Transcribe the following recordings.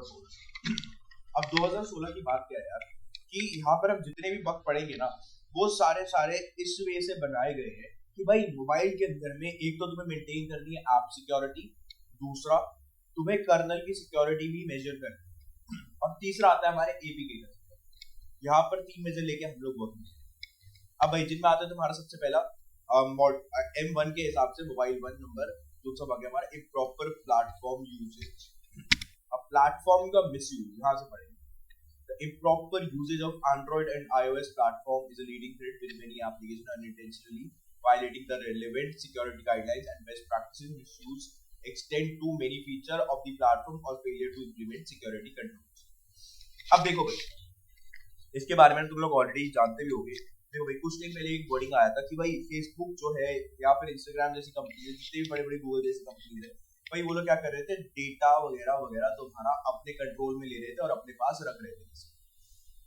2016। अब 2016 की बात क्या है यार कि यहाँ पर अब जितने भी बग पड़ेंगे ना वो सारे सारे इस वे से बनाए गए हैं कि भाई मोबाइल के अंदर में एक तो तुम्हें मेंटेन करनी है ऐप सिक्योरिटी, दूसरा तुम्हें कर्नल की सिक्योरिटी भी मेजर करनी है, और तीसरा आता है हमारे एपीके का। यहाँ पर 3 मेजर लेके हम लोग वर्क करते हैं। अब भाई जिनमें आता है तुम्हारा सबसे पहला M1 के हिसाब से मोबाइल 1 नंबर जो सब आ गया हमारा इम्प्रॉपर प्लेटफॉर्म यूजेज। अब प्लेटफॉर्म का मिसयूज यहाँ से पड़ेगा। The improper usage of Android and iOS platform is a leading threat with many applications unintentionally violating the relevant security guidelines and best practices. Misuse extend to many features of the platform or failure to implement security controls. अब देखो भाई इसके बारे में तुम लोग already जानते भी होंगे। देखो भाई कुछ टाइम पहले एक वर्डिंग आया था कि भाई फेसबुक जो है या फिर इंस्टाग्राम जैसी कंपनी है, जितनी भी बड़ी बड़ी गूगल जैसी कंपनी है, भाई वो लोग क्या कर रहे थे, डेटा वगैरह वगैरह तुम्हारा अपने कंट्रोल में ले रहे थे और अपने पास रख रहे थे।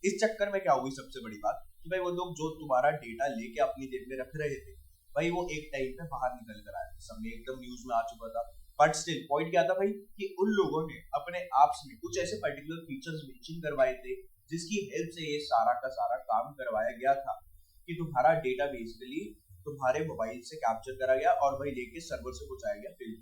इस चक्कर में क्या हुई सबसे बड़ी बात कि भाई वो लोग जो तुम्हारा डेटा लेके अपनी जेब में रख रहे थे भाई वो एक टाइम पे बाहर निकल कर आया, सब एकदम न्यूज में आ चुका था। बट स्टिल पॉइंट क्या था भाई कि उन लोगों ने अपने ऐप्स में कुछ ऐसे पर्टिकुलर फीचर्स मेंशन करवाए थे जिसकी हेल्प से ये सारा का सारा काम करवाया गया था कि तुम्हारा डेटा बेसिकली तुम्हारे मोबाइल से कैप्चर करा गया और भाई लेके सर्वर से पहुंचाया गया फिर।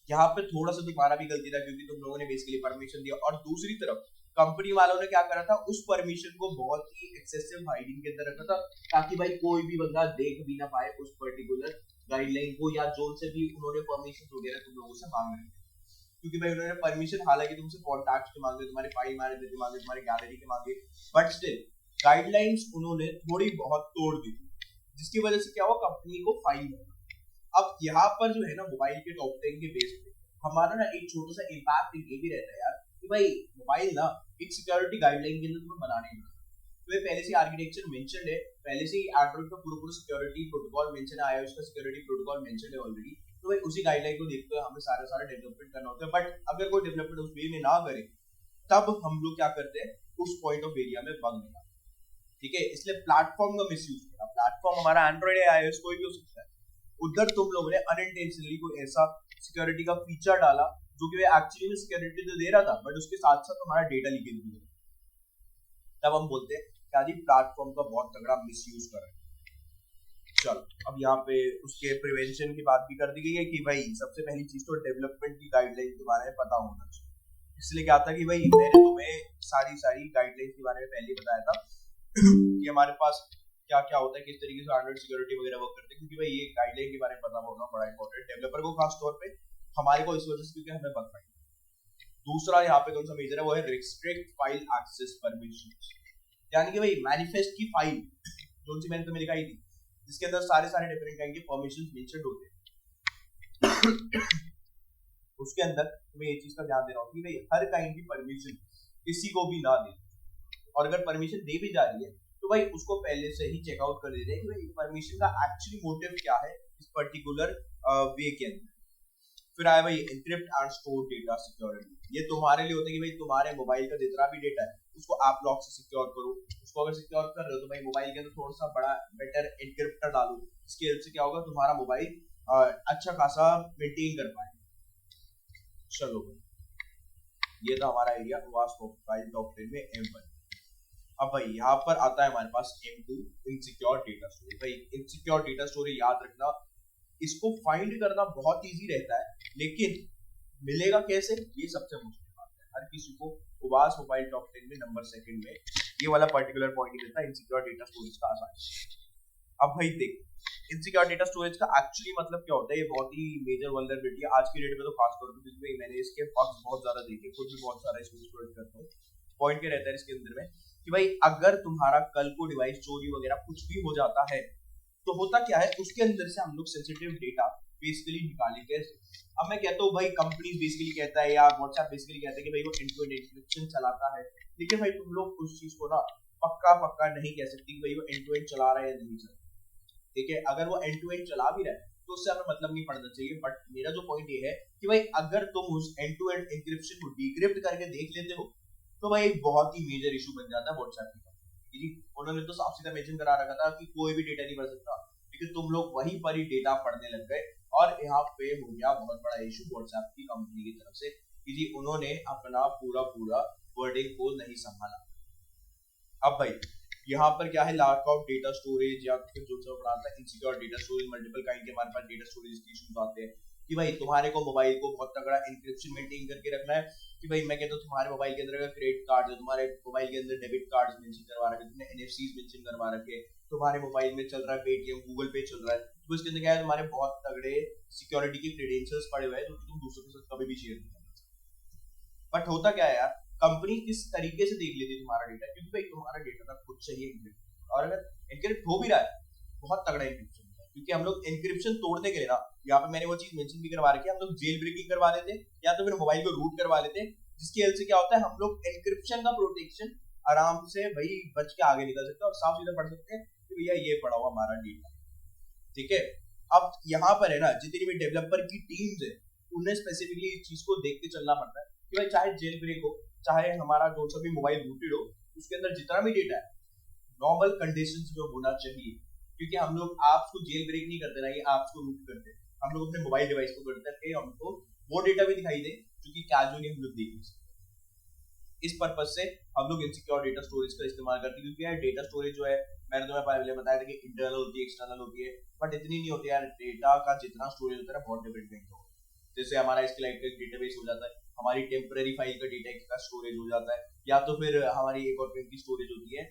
यहाँ पे थोड़ा सा तुम्हारा भी गलती था क्योंकि तुम लोगों ने बेसिकली परमिशन दिया, और दूसरी तरफ कंपनी वालों ने क्या करा था उस परमिशन को बहुत ही एक्सेसिव हाइडिंग के अंदर रखा था ताकि भाई कोई भी बंदा देख भी ना पाए उस पर्टिकुलर गाइडलाइन को या जोन से भी उन्होंने परमिशन वगैरह तुम लोगों से मांग रहे थे। क्योंकि भाई उन्होंने परमिशन हालांकि तुमसे कॉन्टैक्ट के मांगे, तुम्हारे फाइल मैनेजर के मांगे, तुम्हारे गैलरी के मांगे, बट स्टिल गाइडलाइंस उन्होंने थोड़ी बहुत तोड़ दी जिसकी वजह से क्या हुआ, कंपनी को फाइन हुआ। अब यहाँ पर जो है ना मोबाइल के टॉप 10 के बेस पे हमारा ना एक छोटा सा इम्पैक्ट ये भी रहता है यार कि भाई मोबाइल ना एक सिक्योरिटी गाइडलाइन के अंदर तुम्हें बनाने में तो पहले से आर्किटेक्चर मेंशन है, पहले से ही एंड्रॉइड का पूरा सिक्योरिटी प्रोटोकॉल मेंशन है, आईओएस का सिक्योरिटी प्रोटोकॉल मेंशन है ऑलरेडी। तो भाई उसी गाइडलाइन को देखते हुए हमें सारा डेवलपमेंट करना होता है। बट अगर कोई डेवलपमेंट उस वे में ना करे तब हम लोग क्या करते हैं उस पॉइंट ऑफ एरिया में बग निकालते हैं। ठीक है, इसलिए प्लेटफॉर्म का मिसयूज करा। प्लेटफॉर्म हमारा एंड्रॉइड या आईओएस कोई भी हो सकता है, उधर तुम लोगों ने अनइंटेंशनली कोई ऐसा सिक्योरिटी का फीचर डाला जो कि एक्चुअली में सिक्योरिटी तो दे रहा था बट उसके साथ साथ हमारा डेटा लीकेज भी हो। तब हम बोलते हैं कि आदि प्लेटफॉर्म का बहुत तगड़ा मिसयूज कर रहा है। चलो अब यहाँ पे उसके प्रिवेंशन की बात भी कर दी गई है कि भाई सबसे पहली चीज तो डेवलपमेंट की गाइडलाइन के बारे में पता होना चाहिए। इसलिए क्या था कि भाई मैंने तुम्हें सारी गाइडलाइन के बारे में पहले बताया था कि हमारे पास क्या क्या होता है, किस तरीके से एंड्रॉइड सिक्योरिटी वगैरह वर्क करते हैं, क्योंकि भाई ये गाइडलाइन के बारे में पता होना बड़ा इंपॉर्टेंट डेवलपर को, खास तौर पे हमारे को इस वजह से क्योंकि हमें बग पाएंगे। दूसरा यहाँ पे कौन सा मेजर है वो है रिस्ट्रिक्ट फाइल एक्सेस परमिशंस, यानी कि भाई मैनिफेस्ट की फाइल जो सी मैंने तुम्हें लिखाई थी जिसके अंदर सारे डिफरेंट काइंड के परमिशंस मेंशन होते हैं उसके अंदर तुम्हें ये चीज का ध्यान देना होगा कि भाई हर काइंड की परमिशन किसी को भी ना दे, और अगर परमिशन दे भी जा रही है तो भाई उसको पहले से ही चेकआउट कर देते हैं कि भाई परमिशन का एक्चुअली मोटिव क्या है इस पर्टिकुलर वे के अंदर। फिर आया भाई encrypt and store data security. ये तुम्हारे लिए होता है कि भाई तुम्हारे मोबाइल का जितना भी डेटा है उसको आप लॉक से सिक्योर करो। उसको अगर सिक्योर कर रहे हो तो भाई मोबाइल के अंदर थोड़ा सा बड़ा बेटर एन्क्रिप्टर डालो, इसकी हेल्प से क्या होगा तुम्हारा मोबाइल अच्छा खासा मेंटेन कर पाएगा। चलो ये था हमारा एरिया मोबाइल टॉप 10 में M1। अब भाई यहाँ पर आता है हमारे पास M2 इनसिक्योर डेटा स्टोरेज। भाई इनसिक्योर डेटा स्टोरेज याद रखना, इसको फाइंड करना बहुत इजी रहता है लेकिन मिलेगा कैसे ये सबसे मुश्किल बात है। हर किसी को उबास मोबाइल टॉप 10 में नंबर सेकंड में ये वाला पर्टिकुलर पॉइंट ही रहता है इनसिक्योर डेटा स्टोरेज का आसान। अब भाई देख इनसिक्योर डेटा स्टोरेज का एक्चुअली मतलब क्या होता है, ये बहुत ही मेजर वल्नरेबिलिटी है आज की डेट में तो खास तौर पे, क्योंकि मैंने इसके बग्स बहुत ज्यादा देखे, खुद भी बहुत सारा इसको एक्सप्लोर करता हूँ। पॉइंट क्या रहता है इसके अंदर में कि भाई अगर तुम्हारा कल को डिवाइस चोरी वगैरह कुछ भी हो जाता है तो होता क्या है उसके अंदर से हम लोग सेंसिटिव डेटा बेसिकली निकालेंगे कैसे। अब मैं कहता हूँ भाई कंपनी बेसिकली कहता है या व्हाट्सएप बेसिकली कहता है कि भाई वो एंड टू एंड एन्क्रिप्शन चलाता है, लेकिन भाई तुम लोग उस चीज को ना पक्का नहीं कह सकते कि भाई वो एंड टू एंड चला रहा है या नहीं चला। ठीक है, अगर वो एंड टू एंड चला भी रहा है तो उससे हमें मतलब नहीं पड़ना चाहिए। बट मेरा जो पॉइंट ये है कि भाई अगर तुम उस एंड टू एंड एन्क्रिप्शन को डिक्रिप्ट करके देख लेते हो तो भाई एक बहुत ही मेजर इशू बन जाता है व्हाट्सएप का। उन्होंने तो साफ सीधा मेंशन करा रखा था कि कोई भी डेटा नहीं पढ़ सकता, लेकिन तुम लोग वहीं पर ही डेटा पढ़ने लग गए और यहाँ पे हो गया बहुत बड़ा इशू व्हाट्सएप की कंपनी की तरफ से कि जी उन्होंने अपना पूरा पूरा वर्डिंग को नहीं संभाला। अब भाई यहाँ पर क्या है, लैक ऑफ डेटा स्टोरेज या फिर जो सब बनाता है insecure data storage, multiple kind के हमारे पास डेटा स्टोरेज के इश्यूज आते हैं कि भाई तुम्हारे को मोबाइल को बहुत तगड़ा एन्क्रिप्शन मेंटेन करके रखना है कि भाई मैं कहता हूँ तुम्हारे मोबाइल के अंदर अगर क्रेडिट कार्ड है, तुम्हारे मोबाइल के अंदर डेबिट कार्ड मेंशन करवा रखे, तुमने एनएफसीज मेंशन करवा रखे, तुम्हारे मोबाइल में चल रहा है पेटीएम, गूगल पे चल रहा है, तो इसके अंदर क्या है तुम्हारे बहुत तगड़े सिक्योरिटी के क्रेडेंशियल्स पड़े हुए हैं जो तुम दूसरों के साथ कभी भी शेयर नहीं कर सकते। बट होता क्या है यार, कंपनी किस तरीके से देख लेती है तुम्हारा डेटा, क्योंकि भाई तुम्हारा डेटा ना खुद चाहिए एन्क्रिप्ट, और अगर एन्क्रिप्ट हो भी रहा है बहुत तगड़ा एन्क्रिप्शन होता है, क्योंकि हम लोग एन्क्रिप्शन तोड़ने के लिए ना, यहाँ पे मैंने वो चीज मेंशन भी करवा रखी है, हम लोग जेल ब्रेकिंग करवा लेते हैं या तो फिर मोबाइल को रूट करवा लेते हैं, जिसकी हेल्प से क्या होता है हम लोग एन्क्रिप्शन का प्रोटेक्शन आराम से भाई बच के आगे निकल सकते हैं और साफ सीधा पढ़ सकते हैं कि भैया ये पड़ा हुआ हमारा डेटा, ठीक है। अब यहाँ पर है ना जितनी भी डेवलपर की टीम्स है उन्हें स्पेसिफिकली इस चीज को देख के चलना पड़ता है कि भाई चाहे जेल ब्रेक हो, चाहे हमारा जो सा भी मोबाइल रूटेड हो, उसके अंदर जितना भी डेटा है नॉर्मल कंडीशंस में होना चाहिए, क्योंकि हम लोग ऐप्स को जेल ब्रेक नहीं करते ना, ये ऐप्स को रूट करते हैं, हम लोग अपने मोबाइल डिवाइस को करते हैं कि हमको वो डेटा भी दिखाई दे जो कि कैजुअली हम लोग देख नहीं सकते। इस पर्पज से हम लोग इनसिक्योर डेटा स्टोरेज का इस्तेमाल करते हैं, क्योंकि यार डेटा स्टोरेज जो है मैंने तुम्हें पहले बताया था कि इंटरनल होती है एक्सटर्नल होती है, बट इतनी नहीं होती यार, डेटा का जितना स्टोरेज होता है बहुत डिफरेंट होता है। जैसे हमारा SQLite का डेटाबेस हो जाता है, हमारी टेम्पररी फाइल का डेटा का स्टोरेज हो जाता है, या तो फिर हमारी एक और की स्टोरेज होती है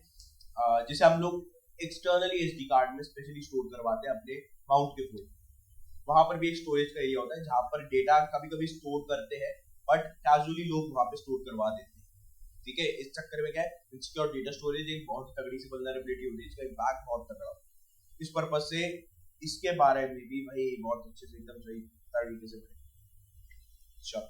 जिसे हम लोग एक्सटर्नली SD कार्ड में स्पेशली स्टोर करवाते हैं अपने माउंट के फ्लोर, वहां पर भी एक स्टोरेज का ये होता है जहां पर डेटा कभी कभी स्टोर करते हैं बट कैजुअली लोग वहां पे स्टोर करवा देते हैं, ठीक है। इस चक्कर में क्या है इनसिक्योर डेटा स्टोरेज एक बहुत तगड़ी सी वल्नरेबिलिटी होती है, इसका इम्पैक्ट बहुत तगड़ा होता है। इस पर्पज से इसके बारे में भी भाई बहुत अच्छे से एकदम सही तरीके से पढ़े। अच्छा,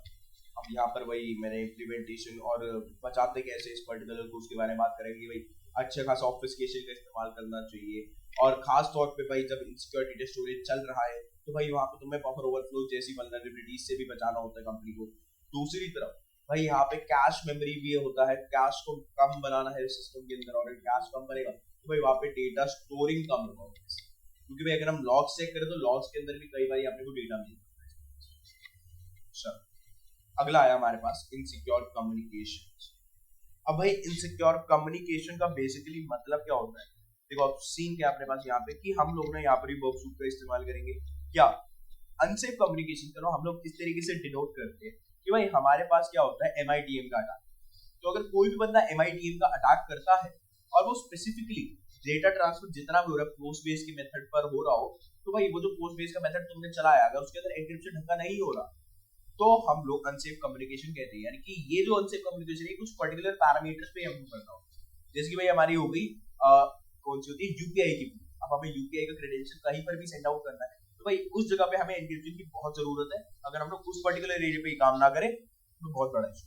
अब यहाँ पर वही मैंने इम्प्लीमेंटेशन और बचाते कैसे इस पर्टिकुलर कोर्स के बारे में बात करेंगे, भाई अच्छा खासा ऑब्फुस्केशन का इस्तेमाल करना चाहिए, और खास तौर पे भाई जब इनसिक्योर डेटा स्टोरेज चल रहा है तो भाई वहाँ पे तुम्हें बफर ओवरफ्लो जैसी वल्नरेबिलिटीज से भी बचाना होता है कंपनी को। दूसरी तरफ भाई यहाँ पे कैश मेमोरी भी होता है, कैश को कम बनाना है सिस्टम के अंदर, और कैश कम बनेगा तो भाई वहाँ पे डेटा स्टोरिंग कम होगा, क्योंकि भाई अगर हम लॉग्स चेक करें तो लॉग्स के अंदर भी कई बार अपने को डेटा मिल जाता है। अगला आया हमारे पास इनसिक्योर कम्युनिकेशन। अब भाई इनसिक्योर कम्युनिकेशन का बेसिकली मतलब क्या होता है, देखो अब सीन क्या अपने पास यहाँ पे कि हम लोग ना यहाँ पर वर्ब सूट का इस्तेमाल करेंगे, क्या अनसेफ कम्युनिकेशन करो हम लोग इस तरीके से डिनोट करते हैं कि भाई हमारे पास क्या होता है MITM का अटैक, तो अगर कोई भी बंदा MITM का अटैक करता है और वो स्पेसिफिकली डेटा ट्रांसफर जितना भी हो रहा है पोस्ट बेस के मेथड पर हो रहा हो, तो भाई वो जो पोस्ट बेस का मेथड तुमने चलाया अगर उसके अंदर एन्क्रिप्शन ढंग का नहीं हो रहा तो हम लोग अनसेफ कम्युनिकेशन कहते हैं, यानी कि ये जो अनसेफ कम्युनिकेशन है कुछ पर्टिकुलर पैरामीटर्स पे हम करना होता है। जैसे कि भाई हमारी हो गई कौन सी होती है UPI की, अब हमें UPI का क्रेडेंशियल कहीं पर भी सेंड आउट करना है तो भाई उस जगह पे हमें एन्क्रिप्शन की बहुत जरूरत है, अगर हम लोग उस पर्टिकुलर एरिया पे काम ना करें तो बहुत बड़ा इशू,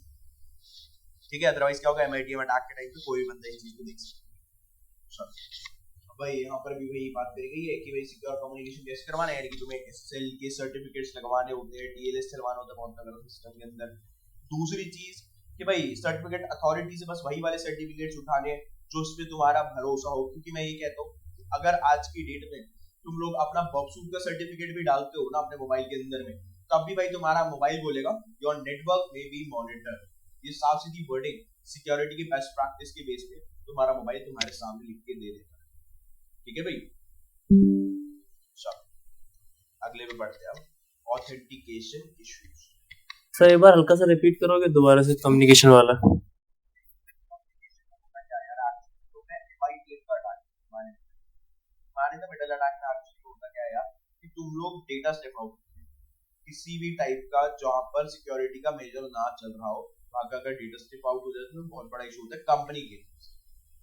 ठीक है। अदरवाइज क्या होगा MITM अटैक के टाइम पे कोई भी बंदा इस चीज को देख सकता है। भाई यहाँ पर भी वही बात करी गई है कि भाई सिक्योर कम्युनिकेशन कैसे करवाना है, यानी कि तुम्हें SSL के सर्टिफिकेट्स लगवाने होते हैं, TLS चलवाना होता है बहुत तगड़ा सिस्टम के अंदर। दूसरी चीज कि भाई सर्टिफिकेट अथॉरिटी से बस वही वाले सर्टिफिकेट्स उठाने जो उस पर तुम्हारा भरोसा हो, क्योंकि मैं ये कहता हूँ अगर आज की डेट में तुम लोग अपना बॉक्सूट का सर्टिफिकेट भी डालते हो ना अपने मोबाइल के अंदर में, तब भी भाई तुम्हारा मोबाइल बोलेगा योर नेटवर्क में बी मॉनिटर, ये साफ सीधी वर्डिंग सिक्योरिटी की बेस्ट प्रैक्टिस के बेस पे तुम्हारा मोबाइल तुम्हारे सामने लिख के दे देता है, ठीक है भाई। चलो अगले पे बढ़ते हैं, ऑथेंटिकेशन इश्यूज। सर एक बार हल्का सा रिपीट करोगे दोबारा से कम्युनिकेशन वाला। तुम लोग डेटा स्टेप आउट किसी भी टाइप का जहां पर सिक्योरिटी का मेजर ना चल रहा हो वहां का अगर डेटा स्टेप आउट हो जाए तो बहुत बड़ा इशू होता है कंपनी के,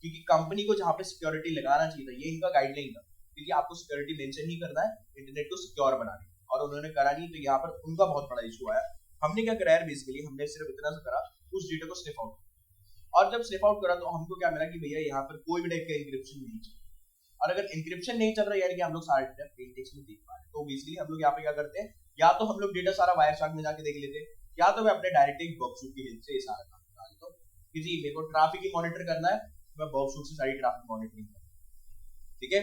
क्योंकि कंपनी को जहां पे सिक्योरिटी लगाना चाहिए था ये इनका गाइडलाइन था, क्योंकि आपको सिक्योरिटी मेंशन ही करना है इंटरनेट को सिक्योर बनाने, और उन्होंने करा नहीं तो यहाँ पर उनका बहुत बड़ा इशू आया। हमने क्या करा यार बेसिकली हमने सिर्फ इतना सा करा उस डेटा को स्निफ आउट, और जब स्निफ आउट करा तो हमको क्या मिला कि भैया यहाँ पर कोई भी टाइप का एन्क्रिप्शन नहीं चल, और अगर एन्क्रिप्शन नहीं चल रहा यानी कि हम लोग सारे डेटा प्लेन टेक्स्ट में देख पा रहे हैं, तो बेसिकली हम लोग यहाँ पे क्या करते हैं या तो हम लोग डेटा सारा वायरशार्क में जाके देख लेते हैं, या तो मैं अपने डायरेक्ट एक बॉक्सूट की हेल्प से ये सारा काम करा लेता हूँ कि जी मेरे को ट्रैफिक ही मॉनिटर करना है, मैं बॉक्सूट से सारी ट्रैफिक मॉनिटरिंग करता हूँ, ठीक है।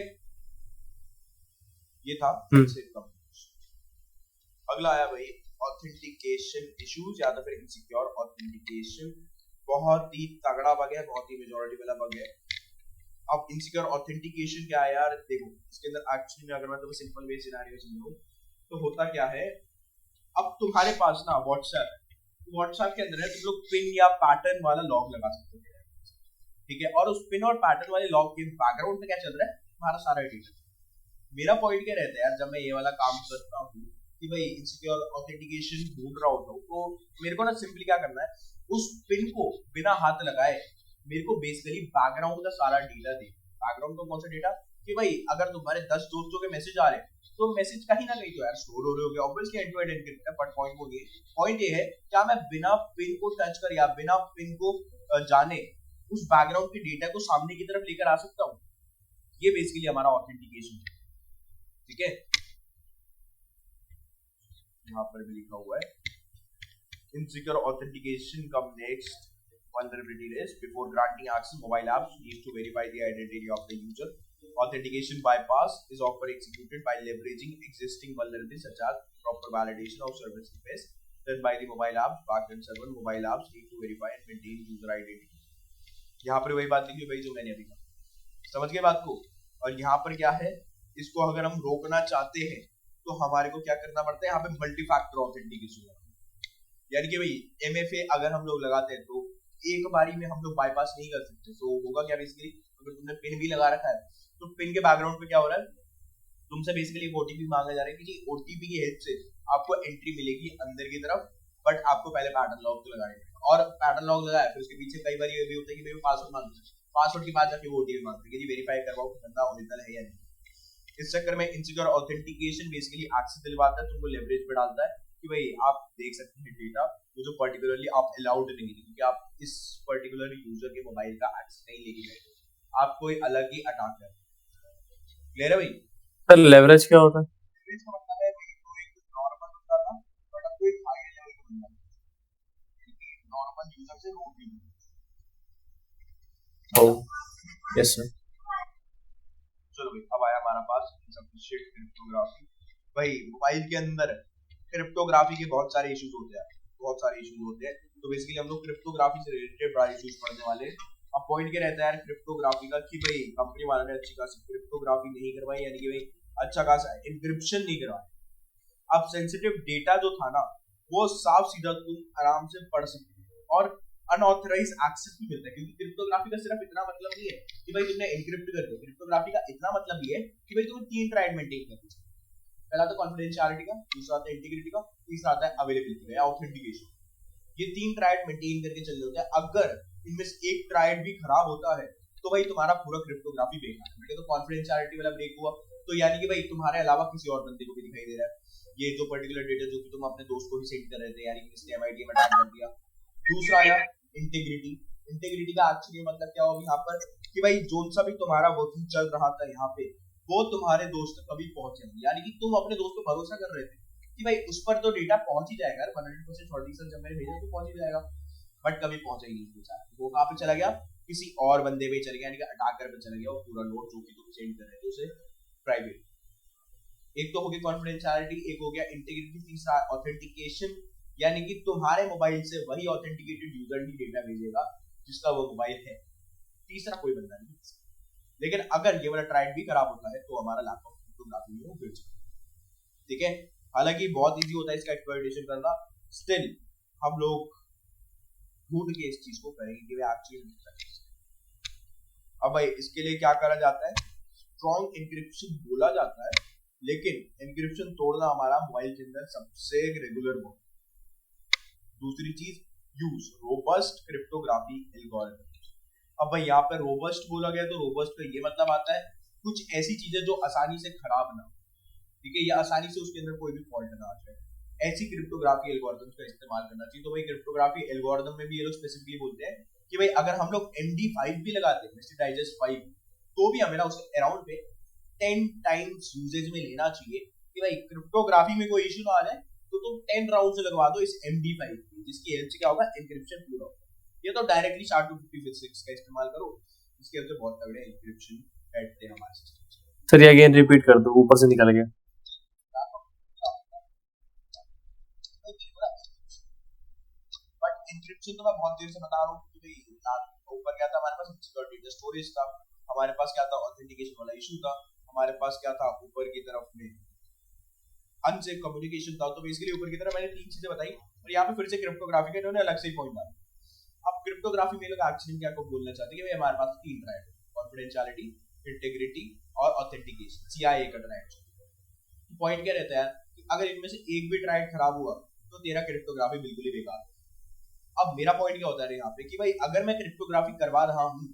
ये था अगला आया भाई ऑथेंटिकेशन इश्यूज या तो फिर इनसिक्योर ऑथेंटिकेशन बहुत ही तगड़ा बग है, बहुत ही मेजॉरिटी वाला बग है। अब इनसिक्योर ऑथेंटिकेशन क्या है यार, देखो इसके अंदर एक्चुअली में अगर मैं तुम्हें सिंपल वे सिनेरियो समझाऊं तो होता क्या है, अब तुम्हारे पास ना व्हाट्सएप के अंदर है, तुम लोग पिन या पैटर्न वाला लॉग लगा सकते हो, ठीक है, और उस पिन और पैटर्न वाले लॉग के बैकग्राउंड में क्या चल रहा है, तुम्हारा सारा डेटा। मेरा पॉइंट क्या रहता है यार, जब मैं ये वाला काम करता हूँ कि भाई इनसिक्योर ऑथेंटिकेशन ढूंढ रहा होता हूँ, तो मेरे को ना सिंपली क्या करना है, उस पिन को बिना हाथ लगाए मेरे को बेसिकली बैकग्राउंड का सारा डेटा दे। बैकग्राउंड का कौन सा डेटा, कि भाई अगर तुम्हारे 10 दोस्तों के मैसेज आ रहे हैं तो मैसेज कहीं ना कहीं तो यार स्टोर हो रहे होंगे, obviously end to end encrypt है, बट पॉइंट वो नहीं है। पॉइंट ये है, क्या मैं बिना पिन को टच कर या बिना पिन को जाने उस बैकग्राउंड के डेटा को सामने की तरफ लेकर आ सकता हूँ? ये बेसिकली हमारा ऑथेंटिकेशन है, ठीक है। यहाँ पर भी लिखा हुआ है insecure authentication come next vulnerability risk before granting access. Mobile apps need to verify the identity of the user. Authentication bypass is often executed by leveraging existing vulnerabilities such as proper validation of service requests done by the mobile apps backend server. Mobile apps need to verify and maintain user identity. यहाँ पर वही बात लिखी भाई जो मैंने अभी कहा, समझ गए बात को। और यहाँ पर क्या है, इसको अगर हम रोकना चाहते हैं तो हमारे को क्या करना पड़ता है, यहाँ पे मल्टी फैक्टर ऑथेंटिकेशन, यानी कि भाई MFA अगर हम लोग लगाते हैं तो एक बारी में हम लोग बाईपास नहीं कर सकते। तो होगा क्या, बेसिकली अगर तुमने पिन भी लगा रखा है तो पिन के बैकग्राउंड पे क्या हो रहा है, तुमसे बेसिकली OTP मांगा जा रहा है कि जी OTP की हेल्प से आपको एंट्री मिलेगी अंदर की तरफ, बट आपको पहले पैटर्न लॉक तो लगाना है। और पैटर्न लॉक लगाया फिर उसके पीछे कई बार ये भी होता है कि भाई पासवर्ड मांगते हैं, पासवर्ड के बाद जाके OTP मांगते हैं कि जी वेरीफाई करवाओ बंदा ओरिजिनल है या नहीं। इस चक्कर में इनसिक्योर ऑथेंटिकेशन बेसिकली एक्सेस दिलवाता है, तुमको लेवरेज पे डालता है कि भाई आप देख सकते हैं डेटा वो जो पर्टिकुलरली आप अलाउड नहीं है, क्योंकि आप इस पर्टिकुलर यूजर के मोबाइल का एक्सेस नहीं लेके बैठे, आप कोई अलग ही अटैक कर। क्लियर है भाई? सर लेवरेज क्या होता है? लेवरेज का मतलब है भाई जो एक नॉर्मल होता था बट अब कोई हाई लेवल का बंदा, नॉर्मल यूजर से रोक नहीं। Oh yes sir. चलो भाई अब आया हमारा पास सफिशिएंट क्रिप्टोग्राफी। भाई मोबाइल के अंदर क्रिप्टोग्राफी के बहुत सारे इश्यूज होते हैं, बहुत सारे इश्यूज होते हैं, तो बेसिकली हम लोग क्रिप्टोग्राफी से रिलेटेड बड़ा इश्यूज पढ़ने वाले हैं। अब पॉइंट क्या रहता है यार क्रिप्टोग्राफी का, कि भाई कंपनी वालों ने अच्छी खासी क्रिप्टोग्राफी नहीं करवाई, यानी कि भाई अच्छा खासा एन्क्रिप्शन नहीं करवाया। अब सेंसिटिव डेटा जो था ना वो साफ सीधा तुम आराम से पढ़ सकते हो और अनऑथराइज एक्सेस भी मिलता है, क्योंकि क्रिप्टोग्राफी का सिर्फ इतना मतलब नहीं है कि भाई तुमने एन्क्रिप्ट कर दिया। क्रिप्टोग्राफी का इतना मतलब ये है कि भाई तुम्हें 3 ट्रायड मेंटेन करनी चाहिए। पहला तो कॉन्फिडेंशियलिटी का, दूसरा आता है इंटीग्रिटी का, तीसरा आता है अवेलेबिलिटी का या ऑथेंटिकेशन। ये 3 ट्रायड मेंटेन करके चलने होते हैं। अगर इनमें से एक ट्रायड भी खराब होता है तो भाई तुम्हारा पूरा क्रिप्टोग्राफी बेकार है। बेटा तो कॉन्फिडेंशियलिटी वाला ब्रेक हुआ तो यानी कि भाई तुम्हारे अलावा किसी और बंदे को भी दिखाई दे रहा है ये जो पर्टिकुलर डेटा जो कि तुम अपने दोस्त को ही सेंड कर रहे थे, यानी कि इसने MIT में अटैक कर दिया। दूसरा आया इंटीग्रिटी। इंटीग्रिटी का एक्चुअली मतलब क्या होगा यहाँ पर, कि भाई जो सा भी तुम्हारा वर्किंग चल रहा था यहाँ पे वो तुम्हारे दोस्त तक कभी पहुंचे नहीं, यानी कि तुम अपने दोस्त को भरोसा कर रहे थे कि भाई उस पर तो डेटा पहुंच ही जाएगा, 100% श्योरिटी जब मैंने भेजा तो पहुंच ही जाएगा, बट कभी पहुंचा ही नहीं बेचारा। वो कहाँ पे चला गया, किसी और बंदे पे चला गया, यानी कि अटैकर पे चला गया, और पूरा लोड जो कि तुम सेंड कर रहे थे उसे प्राइवेट। एक तो हो गया कॉन्फिडेंशियलिटी, एक हो गया इंटीग्रिटी, तीसरा ऑथेंटिकेशन, यानी कि तुम्हारे मोबाइल से वही ऑथेंटिकेटेड यूजर ही डेटा भेजेगा जिसका वो मोबाइल है, तीसरा कोई बंदा नहीं। लेकिन अगर ये वाला ट्रायड भी खराब होता है तो हमारा लैपटॉप क्रिप्टोग्राफी में वो गिर जाता है, ठीक है। हालांकि बहुत इजी होता है इसका एक्सप्लॉइटेशन करना, स्टिल हम लोग ढूंढ के इस चीज को करेंगे कि एक्चुअली। अब भाई इसके लिए क्या करा जाता है, स्ट्रॉन्ग एन्क्रिप्शन बोला जाता है, लेकिन एन्क्रिप्शन तोड़ना हमारा मोबाइल के अंदर सबसे रेगुलर वर्क। दूसरी चीज, यूज रोबस्ट क्रिप्टोग्राफी एल्गोरिथम। अब भाई यहाँ पे रोबस्ट बोला गया तो रोबस्ट का ये मतलब आता है कुछ ऐसी चीजें जो आसानी से खराब ना, ठीक है, या आसानी से उसके अंदर कोई भी फॉल्ट ना आ जाए, ऐसी क्रिप्टोग्राफी एल्गोरिथम्स का इस्तेमाल करना चाहिए। तो भाई क्रिप्टोग्राफी एल्गोरिथम में भी ये लोग स्पेसिफिकली बोलते हैं कि भाई अगर हम लोग MD5 भी लगाते हैं, मिस्टर डाइजेस्ट 5, तो भी हमें ना उसे अराउंड पे 10 टाइम्स यूजेज में लेना चाहिए कि भाई क्रिप्टोग्राफी में कोई इश्यू ना आ जाए, तो तुम 10 राउंड से लगवा दो इस MD5, जिसकी हेल्प से क्या होगा, एन्क्रिप्शन पूरा होगा। ये तो डायरेक्टली SHA-256 का इस्तेमाल करो, इसके अंदर बहुत तगड़े एन्क्रिप्शन बैठते हैं हमारे सिस्टम। सर ये अगेन रिपीट कर दो, ऊपर से निकल गया। है मेरे को ना, बट इंक्रिप्शन तो मैं बहुत देर से बता रहा हूँ कि भाई यार, ऊपर क्या था हमारे पास, सिक्योरिटी स्टोरेज था, हमारे पास क्या था, ऑथेंटिकेशन वाला इशू था, हमारे पास क्या था ऊपर की तरफ में अनसेफ कम्युनिकेशन था। तो बेसिकली ऊपर की तरफ मैंने तीन चीजें बताई, और यहाँ पे फिर से क्रिप्टोग्राफी का इन्होंने अलग से ही पॉइंट डाला। अब क्रिप्टोग्राफी में लोग एक्चुअली क्या को बोलना चाहते हैं कि भाई हमारे पास तीन ट्रायड, कॉन्फिडेंशियलिटी, इंटीग्रिटी और ऑथेंटिकेशन, सीआईए का ट्रायड। पॉइंट क्या रहता है कि अगर इनमें से एक भी ट्रायड खराब हुआ तो तेरा क्रिप्टोग्राफी बिल्कुल ही बेकार है। अब मेरा पॉइंट क्या होता है यहाँ पे कि भाई अगर मैं क्रिप्टोग्राफी करवा रहा हूँ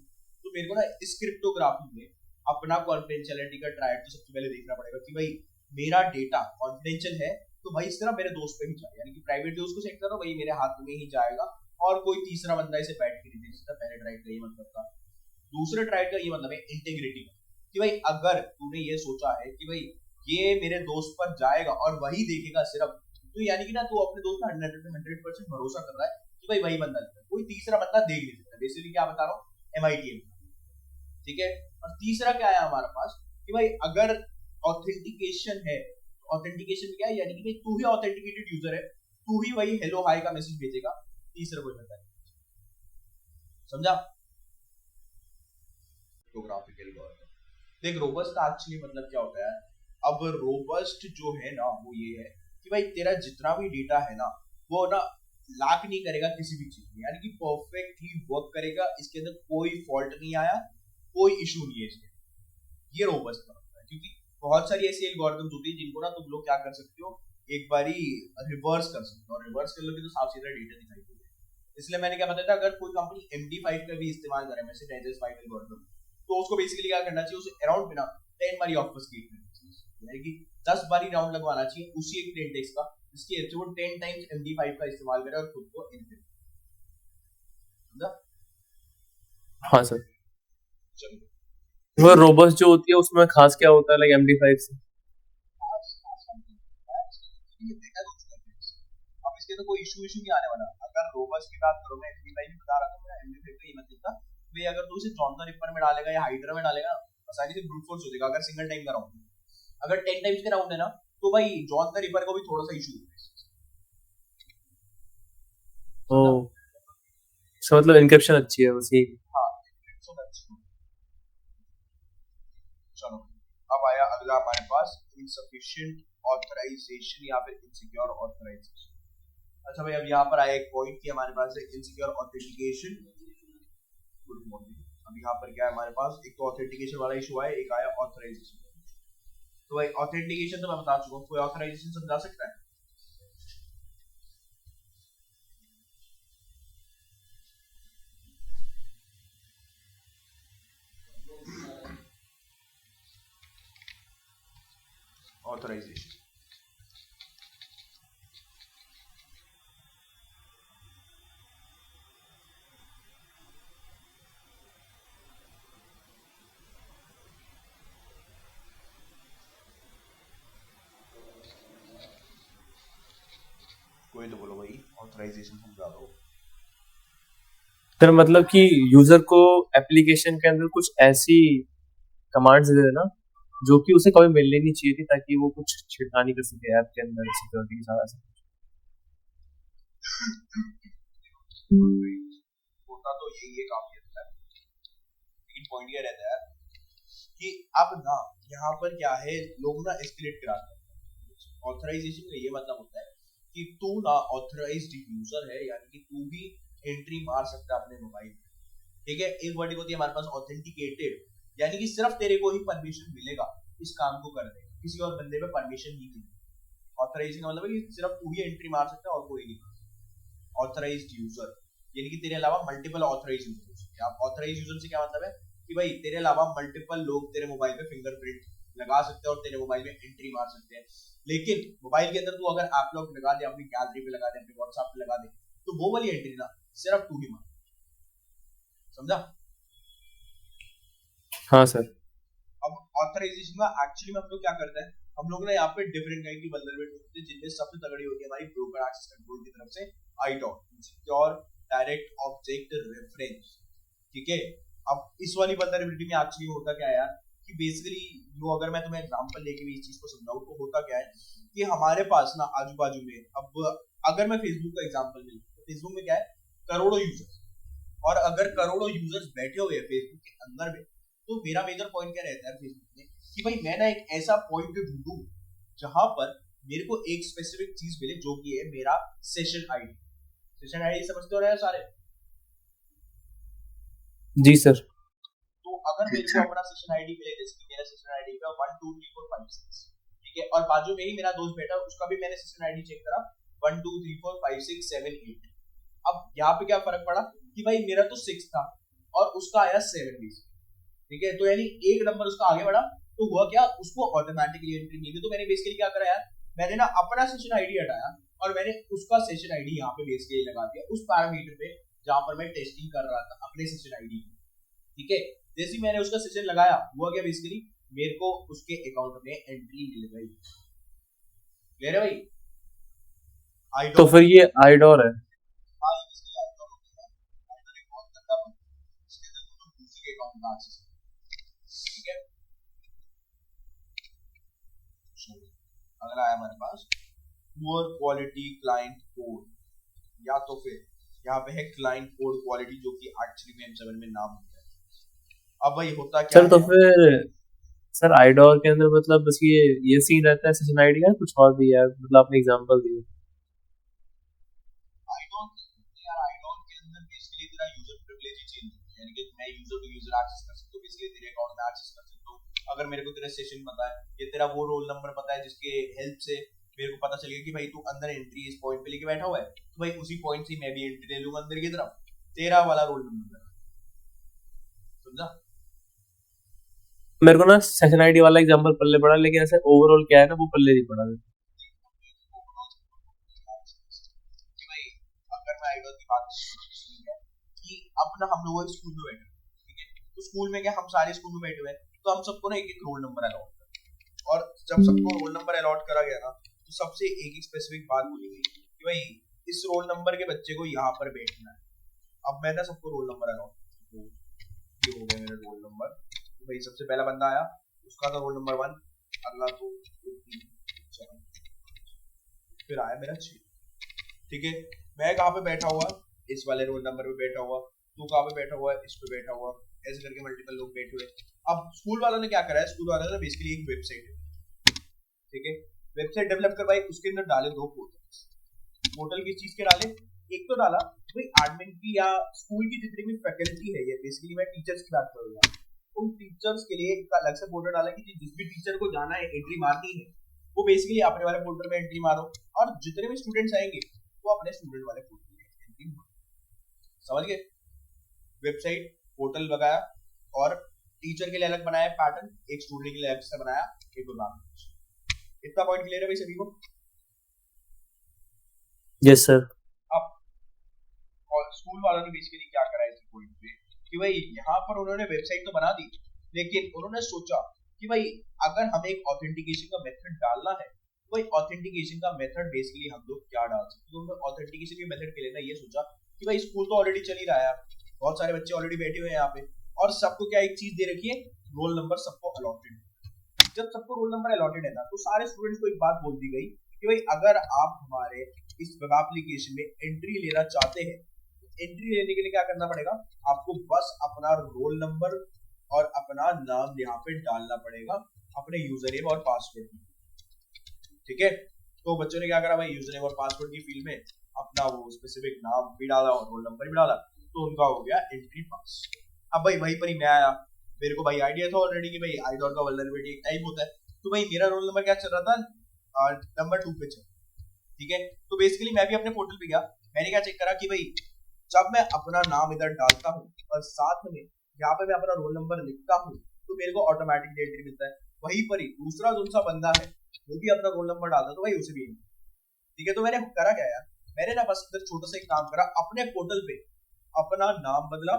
तो मेरे को ना इस क्रिप्टोग्राफी में अपना कॉन्फिडेंशियलिटी का ट्रायड तो सबसे पहले देखना पड़ेगा कि भाई मेरा डेटा कॉन्फिडेंशियल है तो भाई इस तरह मेरे दोस्त पे ही जाए, यानी कि प्राइवेटली उसको सेट करो भाई मेरे हाथ में ही जाएगा, और कोई तीसरा बंदा इसे बैठ के नहीं देख सकता। पहले ट्राइड का ये मतलब था। दूसरे ट्राइड का ये मतलब है इंटीग्रिटी का, कि भाई अगर तूने ये सोचा है कि भाई ये मेरे दोस्त पर जाएगा और वही देखेगा सिर्फ, तो यानी कि ना तू अपने दोस्त पर 100% भरोसा कर रहा है कि भाई वही बंदा देखेगा, कोई तीसरा बंदा देख नहीं सकता। बेसिकली क्या बता रहा हूँ, MITM, ठीक है। और तीसरा क्या है हमारे पास कि भाई अगर ऑथेंटिकेशन है, ऑथेंटिकेशन क्या है, यानी कि भाई तू ही ऑथेंटिकेटेड यूजर है, तू ही वही हेलो हाय का मैसेज भेजेगा, तीसरा कोई बंदा नहीं। समझा? क्रिप्टोग्राफिकल गवर्नमेंट देख, रोबस्ट का एक्चुअली मतलब क्या होता है। अब रोबस्ट जो है ना वो ये है कि भाई तेरा जितना भी डेटा है ना वो ना लाक नहीं करेगा किसी भी चीज में, यानी कि परफेक्टली वर्क करेगा, इसके अंदर कोई फॉल्ट नहीं आया, कोई इशू नहीं है इसके। ये रोबस्ट का होता है, क्योंकि बहुत सारी ऐसी एल्गोरिथम्स होती है जिनको ना तुम लोग क्या कर सकते हो, एक बारी रिवर्स कर सकते हो, और रिवर्स कर लोगे तो साफ सीधा डेटा दिखाई देगा। इसलिए मैंने क्या बताया था, अगर कोई कंपनी MD5 का भी इस्तेमाल करे, मैसेज डाइजेस्ट 5 एल्गोरिथम, तो उसको बेसिकली क्या करना चाहिए, उसे अराउंड में ना 10 बारी ऑब्फस्केट करना चाहिए, यानी कि 10 बारी राउंड लगवाना चाहिए उसी एक प्लेन टेक्स्ट का, जिसकी वो 10 टाइम्स MD5 का इस्तेमाल करे और खुद को इनक्रिप्ट। समझा? हाँ सर। चलो वो रोबस्ट जो होती है उसमें खास क्या होता है, लाइक MD5 से? अब इसके तो कोई इशू नहीं आने वाला। अगर रोबस्ट की बात करो, मैं MD5 बता रहा था, मैं MD5 का ये मतलब था भाई अगर तू इसे जॉनसन रिपर में डालेगा या हाइड्रा में डालेगा आसानी से ब्रूट फोर्स हो जाएगा। अगर सिंगल टाइम का राउंड, अगर 10 टाइम्स के राउंड है ना तो भाई जॉनसन रिपर को भी थोड़ा सा इशू होता है। ओह, so मतलब इनक्रिप्शन अच्छी है उसी। हाँ, चलो अब आया अगला हमारे पास इनसफिशिएंट ऑथराइजेशन या फिर इनसिक्योर ऑथराइजेशन। अच्छा भाई, अब यहाँ पर आया एक पॉइंट कि हमारे पास है इनसिक्योर ऑथेंटिकेशन। Good morning. अब यहाँ पर क्या है हमारे पास, एक तो ऑथेंटिकेशन वाला इशू आया, एक आया ऑथराइजेशन। तो भाई ऑथेंटिकेशन तो मैं बता चुका हूँ, कोई ऑथराइजेशन समझा सकता है? ऑथराइजेशन कोई तो बोलो भाई, ऑथराइजेशन समझा दो। फिर मतलब कि यूजर को एप्लीकेशन के अंदर कुछ ऐसी कमांड्स दे देना जो कि उसे कभी मिलनी नहीं चाहिए थी, ताकि वो कुछ छेड़खानी कर सके ऐप के अंदर सिक्योरिटी के साथ। होता तो यही है काफी अच्छा है, लेकिन पॉइंट ये रहता है कि अब ना यहाँ पर क्या है, लोग ना एस्केलेट कराते हैं। ऑथराइजेशन का ये मतलब होता है कि तू ना ऑथराइज्ड यूजर है, यानी कि तू भी एंट्री मार सकता है अपने मोबाइल में, ठीक है। एक वर्ड होती है हमारे पास ऑथेंटिकेटेड, यानी कि सिर्फ तेरे को ही परमिशन मिलेगा इस काम को करने का, किसी और बंदे पे परमिशन नहीं मिलेगी। ऑथराइजेशन का मतलब है कि सिर्फ तू ही एंट्री मार सकता है और कोई नहीं। ऑथराइज्ड यूजर यानी कि तेरे अलावा मल्टीपल ऑथराइज्ड यूजर्स। अब ऑथराइज्ड यूजर से क्या मतलब है कि भाई तेरे अलावा मल्टीपल लोग तेरे मोबाइल पे फिंगरप्रिंट लगा सकते हैं और तेरे मोबाइल में एंट्री मार सकते हैं। लेकिन मोबाइल के अंदर तू अगर ऐप लॉक लगा दे, अपनी गैलरी पे लगा दे, अपने व्हाट्सएप पे लगा दे, तो वो वाली एंट्री ना सिर्फ तू ही मार। समझा? हाँ सर। अब ऑथराइजेशन में एक्चुअली में हम लोग क्या करते हैं, हम लोग ना यहाँ पे डिफरेंट काइंड की वल्नरेबिलिटी होती है, जिनमें सबसे तगड़ी होती है हमारी ब्रोकर एक्सेस कंट्रोल की तरफ से IDOR, insecure direct object reference, ठीक है। अब इस वाली वल्नरेबिलिटी में एक्चुअली होता क्या है यार, कि बेसिकली जो अगर मैं तुम्हें एग्जांपल लेके भी इस चीज को समझाऊं तो होता क्या है कि हमारे पास ना आजू बाजू में अब अगर मैं फेसबुक का एग्जांपल लूं तो फेसबुक में क्या है, करोड़ों यूजर्स, और अगर करोड़ों यूजर्स बैठे हुए हैं फेसबुक के अंदर में, तो मेरा मेजर पॉइंट क्या रहता है फेसबुक में कि भाई मैं ना एक ऐसा पॉइंट ढूंढूं जहां पर मेरे को एक स्पेसिफिक चीज मिले जो कि है मेरा सेशन आईडी। सेशन आईडी समझते हो रहे हैं सारे? जी सर। तो अगर मेरे को अपना सेशन आईडी मिले, जैसे कि मेरा सेशन आईडी है 1 2 3 4 5 6, ठीक है, और बाजू में ही मेरा दोस्त बैठा, उसका भी मैंने सेशन आईडी चेक करा 1 2 3 4 5 6 7 8। अब यहाँ पे क्या फर्क पड़ा कि भाई मेरा तो 6 था और उसका आया 7 भी, ठीक है, तो यानी एक नंबर उसका आगे बढ़ा, तो हुआ क्या, उसको ऑटोमेटिकली एंट्री मिल गई। तो मैंने बेसिकली क्या करा यार, मैंने ना अपना सेशन आईडी हटाया और मैंने उसका सेशन आईडी यहाँ पे बेसिकली लगा दिया उस पैरामीटर पे जहां पर मैं टेस्टिंग कर रहा था अपने सेशन आईडी, ठीक है। जैसे ही मैंने उसका सेशन लगाया, हुआ क्या, बेसिकली मेरे को उसके अकाउंट में एंट्री मिल गई। क्लियर है भाई? आई तो फिर ये आइडोर है। हाँ, ये इसकी आइडोर होती है। आइडोर एक बहुत गंदा बन, इसके अंदर तुम दूसरे के अकाउंट का एक्सेस, ठीक है। अगला आया हमारे पास पुअर क्वालिटी क्लाइंट कोड, या तो फिर यहाँ पे है क्लाइंट कोड क्वालिटी, जो कि एक्चुअली में M7 में नाम होता है। अब भाई होता क्या सर तो है, फिर सर आइडोर के अंदर मतलब बस ये सीन रहता है सेशन आईडी का, कुछ और भी है? मतलब आपने एग्जांपल दिए। आइडोन यार, आइडोन के अंदर बेसिकली तेरा यूजर प्रिविलेज ही चेंज होता है, यानी कि मैं यूजर टू यूजर एक्सेस कर सकता हूं, बेसिकली तेरे अकाउंट में एक्सेस कर सकता हूं। अगर मेरे को तेरा सेशन पता है, ये तेरा वो रोल नंबर पता है जिसके हेल्प से मेरे को पता चलेगा कि भाई तू अंदर एंट्री इस पॉइंट पे लेके बैठा हुआ है, तो भाई उसी पॉइंट से मैं भी एंट्री ले लूंगा अंदर की तरफ, तेरा वाला रोल नंबर, समझा? मेरे को ना सेशन आईडी वाला एग्जांपल पल्ले पड़ा, लेकिन ऐसे ओवरऑल क्या है ना वो पल्ले नहीं पड़ा। भाई अगर मैं आइडल की बात करूं कि अब ना हम लोग स्कूल में बैठे, ठीक है, तो स्कूल में क्या हम सारे स्कूल में बैठे हुए हैं, तो हम सबको ना एक एक रोल नंबर अलॉट कर, और जब सबको रोल नंबर अलॉट करा गया ना, तो सबसे एक एक स्पेसिफिक बात बोली गई कि भाई इस रोल नंबर के बच्चे को यहाँ पर बैठना है। अब मैं ना सबको रोल नंबर अलॉट, तो ये हो गया मेरा रोल नंबर, तो भाई सबसे पहला बंदा आया, उसका था रोल नंबर 1, अगला 2 3 4, फिर आया मेरा 6, ठीक है। मैं कहाँ पे बैठा हुआ, इस वाले रोल नंबर पे बैठा हुआ, तू कहाँ पे बैठा हुआ है, इस पे बैठा हुआ, ऐसे करके मल्टीपल लोग बैठे हुए। अब स्कूल वालों ने क्या करा है, स्कूल वालों ने बेसिकली एक वेबसाइट है, ठीक है, वेबसाइट डेवलप करवाई, उसके अंदर डाले 2 पोर्टल। पोर्टल किस चीज के डाले, एक तो डाला भाई एडमिन की या स्कूल की जितनी भी फैकल्टी है, ये बेसिकली मैं टीचर्स की बात करूंगा, उन टीचर्स के लिए एक अलग से पोर्टल डाला कि जिस भी टीचर को जाना है एंट्री मारनी है, वो बेसिकली अपने वाले पोर्टल में एंट्री मारो, और जितने भी स्टूडेंट्स आएंगे वो अपने स्टूडेंट वाले पोर्टल में एंट्री मारो। समझ गए? वेबसाइट पोर्टल लगाया और टीचर के लिए अलग बनाया पैटर्न, एक स्टूडेंट के लिए अलग से बनाया, एक उदाहरण। इतना पॉइंट क्लियर है भाई सभी को? Yes sir. अब और स्कूल वालों ने बेसिकली क्या करा इस पॉइंट पे कि भाई यहाँ पर उन्होंने वेबसाइट तो बना दी, लेकिन उन्होंने सोचा कि भाई अगर हमें एक ऑथेंटिकेशन का मेथड डालना है, तो भाई ऑथेंटिकेशन का मेथड बेसिकली हम लोग क्या डाल सकते हैं। तो उन्होंने ऑथेंटिकेशन के मेथड के लिए ना ये सोचा कि भाई स्कूल तो ऑलरेडी चल ही रहा है, बहुत सारे बच्चे ऑलरेडी बैठे हुए हैं यहाँ पे, और सबको क्या एक चीज दे रखी है, रोल नंबर सबको अलॉटेड। जब सबको रोल नंबर अलॉटेड है ना, तो सारे स्टूडेंट्स को एक बात बोल दी गई कि भाई अगर आप हमारे इस वेब एप्लीकेशन में एंट्री लेना चाहते हैं, एंट्री लेने के लिए क्या करना पड़ेगा, आपको बस अपना रोल नंबर और अपना नाम यहाँ पे डालना पड़ेगा, अपने यूजर नेम और पासवर्ड में, ठीक है। तो बच्चों ने क्या करा भाई, यूजर नेम और पासवर्ड की फील्ड में अपना वो स्पेसिफिक नाम भी डाला और रोल नंबर भी डाला, तो उनका हो गया एंट्री पास। अब भाई वहीं पर ही मैं आया, मेरे को भाई आइडिया था ऑलरेडी कि भाई आइडॉल का वल्नरेबिलिटी एक टाइप होता है, तो भाई मेरा रोल नंबर क्या चल रहा था, नंबर 2 पे चल, ठीक है। तो बेसिकली मैं भी अपने पोर्टल पे गया, मैंने क्या चेक करा कि भाई जब मैं अपना नाम इधर डालता हूँ और साथ में यहाँ पे मैं अपना रोल नंबर लिखता हूँ, तो मेरे को ऑटोमेटिक एंट्री मिलता है। वहीं पर ही दूसरा जो सा बंदा है वो भी अपना रोल नंबर डालता, तो भाई उसे भी, ठीक है। तो मैंने करा क्या यार, मैंने ना बस इधर छोटा सा एक काम करा, अपने पोर्टल पे अपना नाम बदला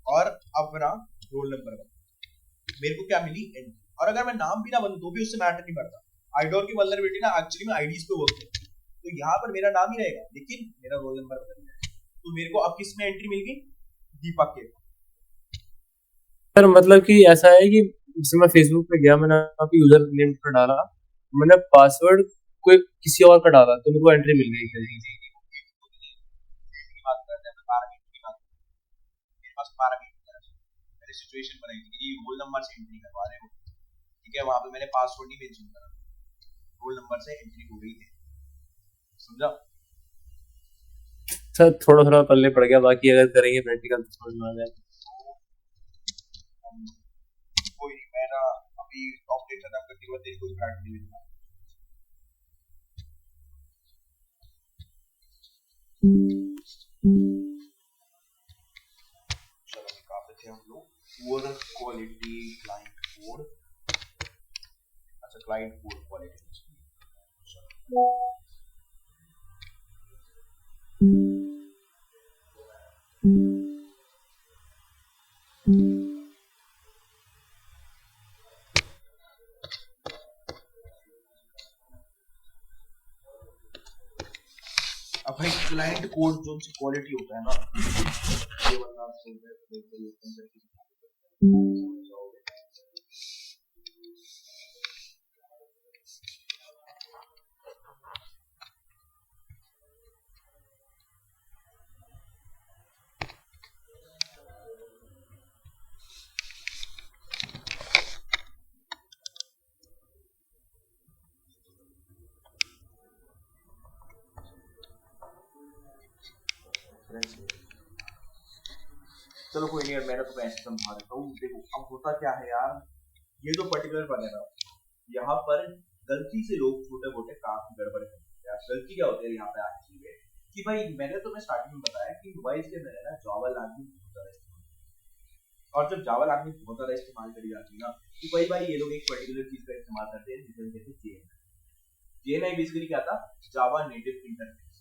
और अपना रोल नंबर बदला, मेरे को क्या मिली, एंट्री। और अगर मैं नाम भी ना बदलूं तो भी उससे मैटर नहीं पड़ता, आइडोर की वल्नरेबिलिटी ना एक्चुअली में आईडीज पे वर्क है, तो यहाँ पर मेरा नाम ही रहेगा लेकिन मेरा रोल नंबर बदल जाएगा। तो मेरे को अब किस में एंट्री मिल गई, दीपक के। सर मतलब कि ऐसा है कि जैसे मैं फेसबुक पे गया, मैंने आपकी यूजर नेम पर डाला, मैंने पासवर्ड कोई किसी और का डाला तो मेरे को एंट्री मिल गई कहीं। की बात करते हैं, मैं 12 मिनट की बात, मेरे पास 12 मिनट था, मैंने सिचुएशन बनाई थी कि रोल नंबर से एंट्री करवा रहे हो, ठीक है, वहां पे मैंने पासवर्ड नहीं मेंशन करा, रोल नंबर से एंट्री हो गई थी, समझा? सर थोड़ा थोड़ा पल्ले पड़ गया, बाकी अगर करेंगे प्रैक्टिकल तो समझ में आ जाएगा। कोई नहीं, मैं ना अभी ऑपरेट खत्म करके बाद तेरी कोई कार्ड नहीं मिलता। चलो अभी कहाँ पे थे हम लोग? पुअर क्वालिटी क्लाइंट कोड, अच्छा क्लाइंट कोड क्वालिटी, चलो अब भाई क्लाइंट कोड जो उनसे क्वालिटी होता है ना, ये वाला आप सुन रहे हो, देखो ये ओपन करके समझ जाओगे। चलो कोई नहीं यार, मैंने तुम्हें ऐसे समझा देता हूँ। देखो अब होता क्या है यार, ये जो पर्टिकुलर बन है ना, यहाँ पर गलती से लोग छोटे मोटे काम की गड़बड़ करते हैं यार। गलती क्या होती है यहाँ पे आखिर में कि भाई मैंने तुम्हें स्टार्टिंग में बताया कि मोबाइल के अंदर है ना जावा लैंग्वेज बहुत ज्यादा इस्तेमाल, और जब जावा लैंग्वेज बहुत ज्यादा इस्तेमाल करी जाती है ना, तो कई बार ये लोग एक पर्टिकुलर चीज का इस्तेमाल करते हैं जिसे हम कहते हैं जेएनआई। जेएनआई बेसिकली क्या था? जावा नेटिव इंटरफेस।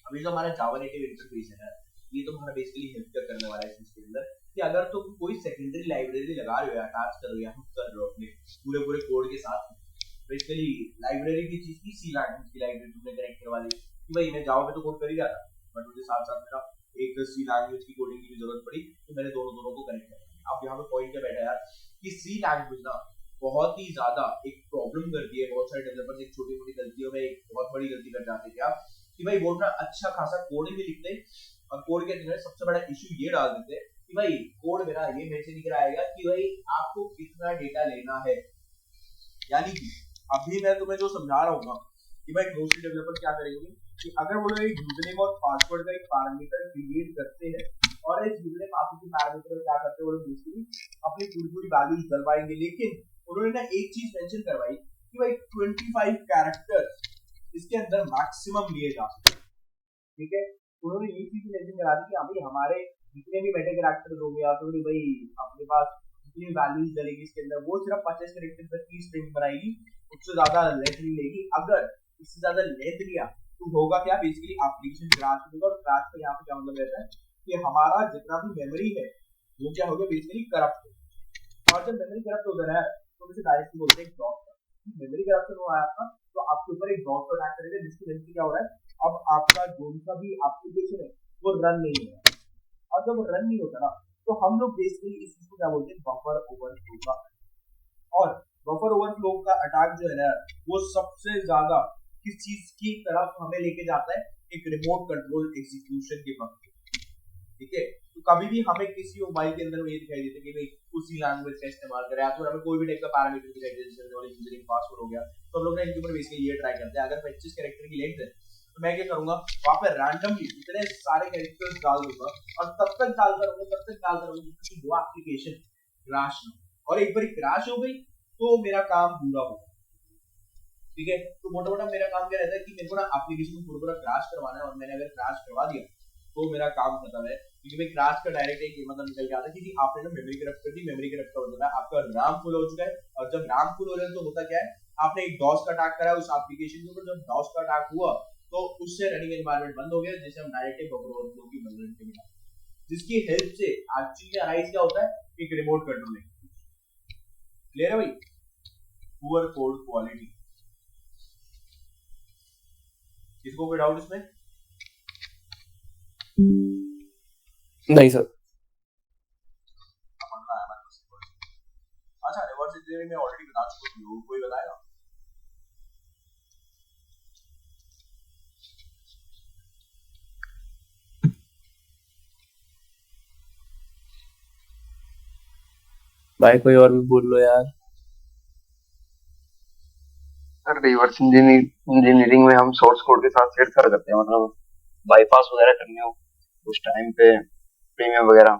अभी जो हमारा जावा नेटिव इंटरफेस है ना, ये तुम्हारा बेसिकली हेल्प करने वाला है इस चीज के अंदर कि अगर तुम कोई सेकेंडरी लाइब्रेरी लगा रहे हो या अटैच कर रहे हो या हुक कर रहे हो अपने पूरे पूरे कोड के साथ, बेसिकली लाइब्रेरी की चीज की सी लैंग्वेज की लाइब्रेरी तुमने कनेक्ट करवा दी कि भाई मैं जावा में तो कोड कर ही रहा था, बट मुझे साथ साथ मेरा एक सी लैंग्वेज की कोडिंग की भी जरूरत पड़ी, तो मैंने दोनों दोनों को कनेक्ट कर। अब यहाँ पे पॉइंट क्या बैठा यार कि सी लैंग्वेज ना बहुत ही ज्यादा एक प्रॉब्लम करती है। बहुत सारे डेवलपर्स एक छोटी मोटी गलतियों में एक बहुत बड़ी गलती कर जाते हैं क्या कि भाई वो अपना अच्छा खासा कोडिंग भी लिखते हैं और कोड के अंदर सबसे बड़ा इशू ये डाल देते हैं कि भाई कोड मेरा ये मेंशन कराएगा कि भाई आपको कितना डेटा लेना है। यानी कि अभी मैं तुम्हें जो समझा रहा हूँ ना कि भाई मोस्टली डेवलपर क्या करेंगे कि अगर वो लोग एक यूजरनेम और पासवर्ड का एक पैरामीटर क्रिएट करते हैं और इस यूजरनेम पासवर्ड के पैरामीटर क्या करते हैं, वो लोग बेसिकली अपनी पूरी पूरी वैल्यूज डलवाएंगे, लेकिन उन्होंने ना एक चीज मेंशन करवाई कि भाई 25 कैरेक्टर इसके अंदर मैक्सिमम लिए जा सकते हैं, ठीक है। उन्होंने ये चीज मेंशन करा दी कि अभी हमारे जितने भी मेटा कैरेक्टर्स हो गया तो भाई अपने पास जितनी वैल्यूज डलेगी इसके अंदर वो सिर्फ 50 कैरेक्टर तक की स्ट्रिंग बनाएगी, उससे ज्यादा लेंथ नहीं लेगी। अगर इससे ज्यादा लेंथ लिया तो होगा क्या, बेसिकली एप्लीकेशन क्रैश होगा। और क्रैश का यहाँ पे क्या मतलब रहता है कि हमारा जितना भी मेमोरी है वो क्या होगा, बेसिकली करप्ट होगा। और जब मेमोरी करप्ट होता है तो उसे डायरेक्टली बोलते हैं डॉट। मेमोरी करप्शन हुआ है आपका तो आपके ऊपर एक डॉट को अटैक करेगा, जिसकी वजह से क्या हो रहा है, अब आपका जो सा भी एप्लीकेशन है वो रन नहीं हो रहा। और जब रन नहीं होता ना तो हम लोग बेसिकली इस चीज को क्या बोलते हैं, बफर ओवरफ्लो का। और बफर ओवरफ्लो का अटैक जो है ना वो सबसे ज्यादा किस चीज की तरफ हमें लेके जाता है, एक रिमोट कंट्रोल एग्जीक्यूशन के वक्त, ठीक है। तो कभी भी हमें किसी मोबाइल के अंदर ये दिखाई देता है कि भाई उसी लैंग्वेज का इस्तेमाल करें, या तो हमें कोई भी टाइप का पैरामीटर दिखाई दे जैसे यूजर पासवर्ड हो गया, तो हम लोग ना इनके ऊपर बेसिकली ये ट्राई करते हैं। अगर 25 कैरेक्टर की लेंथ है तो मैं क्या करूंगा, वहां पे रैंडमली इतने सारे कैरेक्टर्स डाल दूंगा और तब तक डालता रहूंगा कि वो एप्लीकेशन क्रैश ना हो। और एक बार क्रैश हो गई तो मेरा काम पूरा होगा, ठीक है। तो मोटा मोटा मेरा काम क्या रहता है कि मेरे को ना एप्लीकेशन को पूरा क्रैश करवाना है, और मैंने अगर क्रैश करवा दिया तो मेरा काम खत्म है। क्योंकि भाई क्रैश का डायरेक्ट एक मतलब निकल के आता है कि आपने ना मेमोरी करप्ट कर दी। मेमोरी करप्ट का मतलब है आपका रैम फुल हो चुका है, और जब रैम फुल हो रहा है तो होता क्या है, आपने एक डॉस का अटैक करा उस एप्लीकेशन के ऊपर। जब डॉस का अटैक हुआ तो उससे रनिंग एनवायरनमेंट बंद हो गया, जिसे हम डायरेक्टली बफर ओवरफ्लो की वल्नरेबिलिटी मिला, जिसकी हेल्प से एक्चुअली अराइज क्या होता है, एक रिमोट कंट्रोल। क्लियर है भाई? पुअर कोड क्वालिटी, किसको कोई डाउट इसमें? नहीं सर। अच्छा, रिवर्स इंजीनियरिंग में ऑलरेडी बता चुका हूं, कोई बताएगा? भाई कोई और भी बोल लो यार। सर रिवर्स इंजीनियरिंग में हम सोर्स कोड के साथ छेड़छाड़ करते हैं, मतलब बाईपास वगैरह करने हो उस टाइम पे प्रीमियम वगैरह।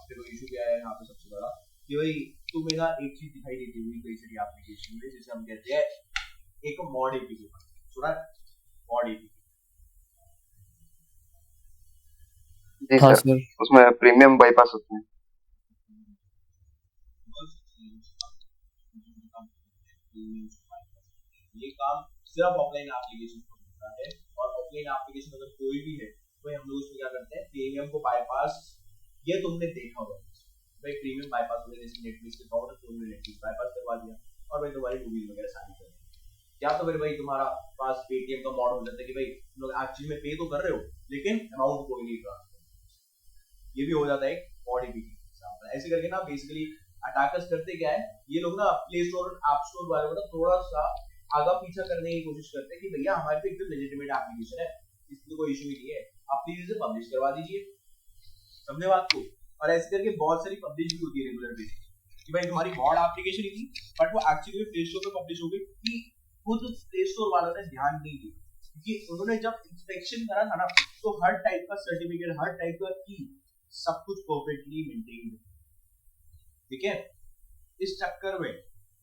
फिर इशू क्या है यहाँ पे सबसे बड़ा कि भाई तुम्हें ना एक चीज दिखाई देती हुई कई सारी एप्लीकेशन में, जिसे हम कहते हैं एक मॉड एपीके। सुना मॉड एपीके? जी हाँ सर, सर। उसमें प्रीमियम बाईपास होते हैं। ये काम सिर्फ ऑफलाइन एप्लीकेशन को होता है, और ऑफलाइन एप्लीकेशन अगर कोई भी है तो हम लोग उसमें क्या करते हैं, प्रीमियम को बाईपास। ये तुमने देखा होगा भाई, प्रीमियम बाईपास हो गया, जैसे नेटफ्लिक्स के पावर तुमने नेटफ्लिक्स बाईपास करवा दिया और भाई तुम्हारी मूवीज वगैरह सारी कर दी। या तो फिर भाई तुम्हारा पास पेटीएम का मॉड हो जाता है कि भाई तुम लोग एक्चुअली में पे तो कर रहे हो लेकिन अमाउंट कोई नहीं ट्रांसफर। ये भी हो जाता है एक मॉड एपीके। ऐसे करके ना बेसिकली अटैकर्स करते क्या है, ये लोग ना प्ले स्टोर और ऐप स्टोर वालों को ना थोड़ा सा आगा पीछा करने की कोशिश करते हैं कि भैया हमारे पे एकदम लेजिटिमेट एप्लीकेशन है, इसमें कोई इशू ही नहीं है, आप प्लीज इसे पब्लिश करवा दीजिए। समझे बात को? और ऐसे करके बहुत सारी पब्लिश भी होती है रेगुलर बेसिस कि भाई तुम्हारी मॉड एप्लीकेशन ही थी बट वो एक्चुअली प्ले स्टोर पे पब्लिश हो गई, क्योंकि खुद प्ले स्टोर वालों ने ध्यान नहीं दिया, क्योंकि उन्होंने जब इंस्पेक्शन करा था ना तो हर टाइप का सर्टिफिकेट, हर टाइप का की, सब कुछ परफेक्टली मेंटेन। ठीक है, इस चक्कर में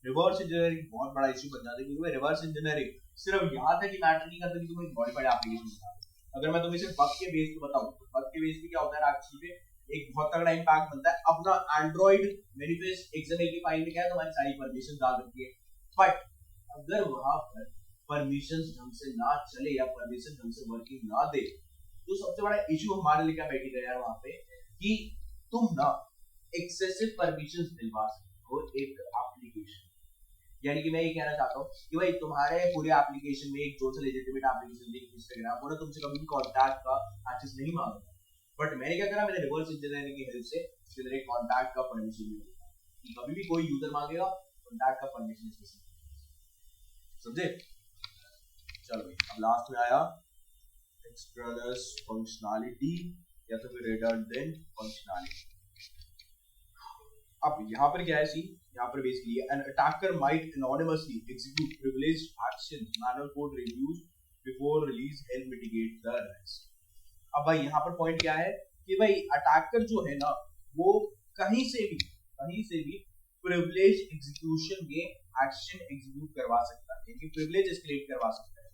रिवर्स इंजीनियरिंग बहुत बड़ा इशू बन जाता है, क्योंकि रिवर्स इंजीनियरिंग सिर्फ यहाँ तक ही मैटर नहीं करता कि तुम एक मॉडिफाइड एप्लीकेशन बना रहे हो। अगर मैं तुम्हें सिर्फ बग के बेस पे बताऊं तो बग के बेस पे क्या होता है एक्चुअली में एक बहुत तगड़ा इम्पैक्ट बनता है। अपना एंड्रॉइड मैनिफेस्ट XAML की फाइल में क्या है, तुम्हारी सारी परमिशन डाल रखी है, बट अगर वहां पर परमिशन ढंग से ना चले या परमिशन ढंग से वर्किंग ना दे तो सबसे बड़ा इशू हमारे लिए क्या बैठी गया यार वहां पे कि तुम ना एक्सेसिव परमिशंस दिलवा सकते हो एक एप्लीकेशन। यानी कि मैं ये कहना चाहता हूँ कि भाई तुम्हारे पूरे एप्लीकेशन में एक जो सा लेजिटिमेट एप्लीकेशन थी इंस्टाग्राम, वो ना तुमसे कभी भी कॉन्टैक्ट का एक्सेस नहीं मांगा, बट मैंने क्या करा, मैंने रिवर्स इंजीनियरिंग की हेल्प से उसके अंदर एक कॉन्टैक्ट का परमिशन भी दिया कि कभी भी कोई यूजर मांगेगा कॉन्टैक्ट का परमिशन इसमें। समझे? चलो भाई, अब लास्ट में आया एक्सटर्नल फंक्शनैलिटी या तो फिर रिडंडेंट फंक्शनैलिटी। अब यहाँ पर क्या है सीन, यहाँ पर basically an attacker might anonymously execute privileged actions, manual code reviews before release help mitigate the risk। अब भाई यहाँ पर पॉइंट क्या है कि भाई अटैकर जो है ना वो कहीं से भी प्रिविलेज एग्जीक्यूशन में एक्शन एग्जीक्यूट करवा सकता है, कि प्रिविलेज एस्केलेट करवा सकता है।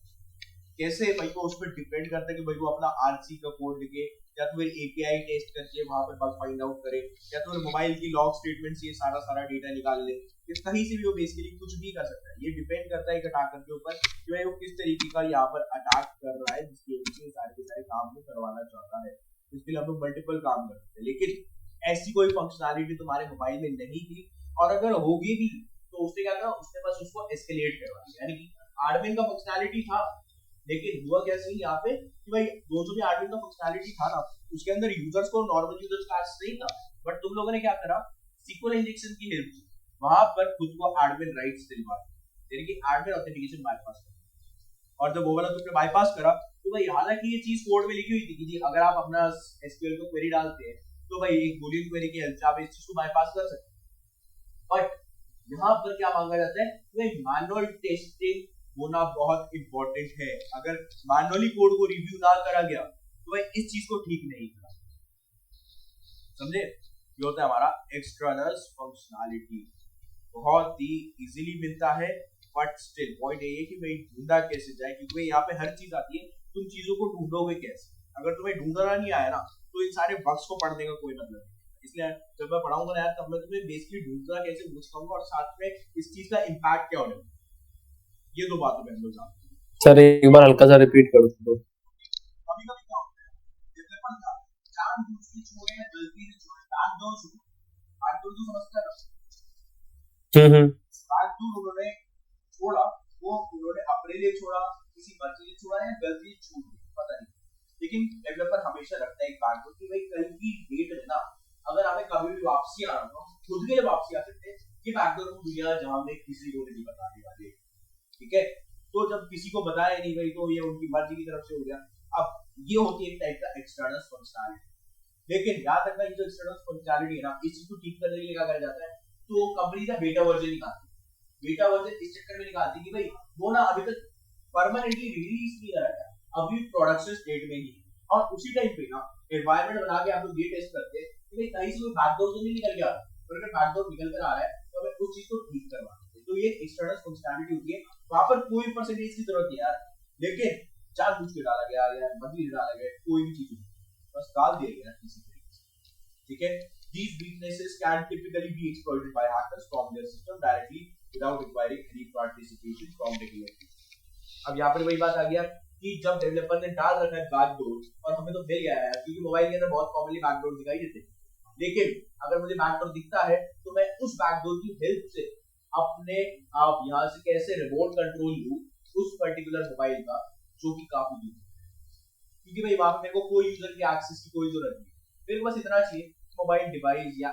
कैसे भाई, वो उस पर डिपेंड करता है कि भाई वो अपना आरसी का कोड लिखे या तो फिर एपीआई टेस्ट करके वहां पर बग फाइंड आउट करे या तो फिर मोबाइल की लॉग स्टेटमेंट से ये सारा डेटा निकाल ले। इस कहीं से भी वो बेसिकली कुछ भी कर सकता है। ये डिपेंड करता है एक अटैकर के ऊपर कि भाई वो किस तरीके का यहाँ पर अटैक कर रहा है, जिसकी वजह से सारे के सारे काम को करवाना चाहता है। इसके लिए हम लोग मल्टीपल काम कर सकते हैं, लेकिन ऐसी कोई फंक्शनैलिटी तुम्हारे मोबाइल में नहीं थी, और अगर होगी भी तो उसने क्या करा, उसने बस उसको एस्केलेट करवा दिया। यानी कि एडमिन का फंक्शनैलिटी था, लेकिन हुआ क्या सही यहाँ पे कि भाई जो भी एडमिन का फंक्शनैलिटी था ना उसके अंदर यूजर्स को, नॉर्मल यूजर्स का एक्सेस नहीं था, बट तुम लोगों ने क्या करा, सीक्वल इंजेक्शन की हेल्प से वहां पर खुद को एडमिन राइट्स दिलवा दिए, यानी कि एडमिन ऑथेंटिकेशन बाईपास कर। और जब वो वाला तुमने बाईपास करा तो भाई हालांकि ये चीज कोड में लिखी हुई थी कि जी अगर आप अपना एसक्यूएल को क्वेरी डालते हैं तो भाई एक बूलियन क्वेरी की हेल्प से आप इस चीज को बाईपास कर सकते हैं। बट यहाँ पर क्या मांगा जाता है, भाई मैनुअल टेस्टिंग होना बहुत इंपॉर्टेंट है। अगर मैनुअली कोड को रिव्यू ना करा गया तो भाई इस चीज को ठीक नहीं करा। समझे? ये होता है हमारा एक्सटर्नल फंक्शनैलिटी। बहुत ही इजीली मिलता है, बट स्टिल पॉइंट ये है कि भाई ढूंढा कैसे जाए, क्योंकि भाई यहाँ पे हर चीज आती है, तुम चीजों को ढूंढोगे कैसे। अगर तुम्हें ढूंढना नहीं आया ना तो इन सारे बग्स को पढ़ने का कोई मतलब नहीं। इसलिए जब मैं पढ़ाऊंगा ना यार तब मैं तुम्हें बेसिकली ढूंढना कैसे पूछ पाऊंगा और साथ में इस चीज का इम्पैक्ट क्या होने वाला, ये दो बातें मैं लोग जानते हैं। सर एक बार हल्का सा रिपीट कर दो। कभी कभी क्या होता है, डेवलपर का जानबूझ के छोड़े या गलती से छोड़े, बैकडोर तो समझता है। बैकडोर उन्होंने छोड़ा, वो उन्होंने अपने लिए छोड़ा, किसी बच्चे ने छोड़ा या गलती से छूट गई, पता नहीं। लेकिन डेवलपर हमेशा रखता है एक बैकडोर कि भाई कल की डेट में ना अगर हमें कभी भी वापसी आना हो खुद के लिए वापसी आ सकते हैं, ये बैकडोर को दुनिया जहां में किसी को नहीं बताने वाले। ठीक है, तो जब किसी को बताया नहीं भाई, तो ये उनकी मर्जी की तरफ से हो गया। अब ये होती है एक टाइप का एक्सटर्नल फंक्शनैलिटी। लेकिन याद रखना, ये जो एक्सटर्नल फंक्शनैलिटी है ना, इस चीज को ठीक करने के लिए क्या करा जाता है, तो कंपनी का बेटा वर्जन निकालती है। बेटा वर्जन इस चक्कर में निकालती है कि भाई वो ना अभी तक परमानेंटली रिलीज नहीं करा गया, अभी प्रोडक्शन स्टेट में ही। और उसी टाइम पे ना एनवायरनमेंट बना के आप लोग ये टेस्ट करते हैं कि भाई कहीं से कोई बैकडोर तो नहीं निकल के आ रहा है, और अगर बैकडोर निकल कर आ रहा है तो हमें उस चीज को ठीक करवाना है। तो ये एक्सटर्नल फंक्शनैलिटी होती है, वहां पर कोई परसेंटेज की जरूरत नहीं यार, लेकिन जानबूझ के डाला गया या मजबूरी डाला गया, कोई भी चीज बस डाल दिया गया किसी तरीके से, ठीक है। These weaknesses can typically be exploited by hackers from their system directly without requiring any participation from regulators. अब यहाँ पर वही बात आ गया कि जब डेवलपर ने डाल रखा है बैकडोर, और हमें तो मिल गया है क्योंकि मोबाइल के अंदर बहुत कॉमनली बैकडोर दिखाई देते हैं, लेकिन अगर मुझे बैकडोर दिखता है तो मैं उस बैकडोर की हेल्प से अपने आप यहाँ से कैसे रिमोट कंट्रोल लूँ उस पर्टिकुलर मोबाइल का, जो कि काफी दूर है, क्योंकि भाई वहां पे मेरे को कोई यूजर की एक्सेस की कोई जरूरत नहीं, फिर बस इतना चाहिए मोबाइल डिवाइस या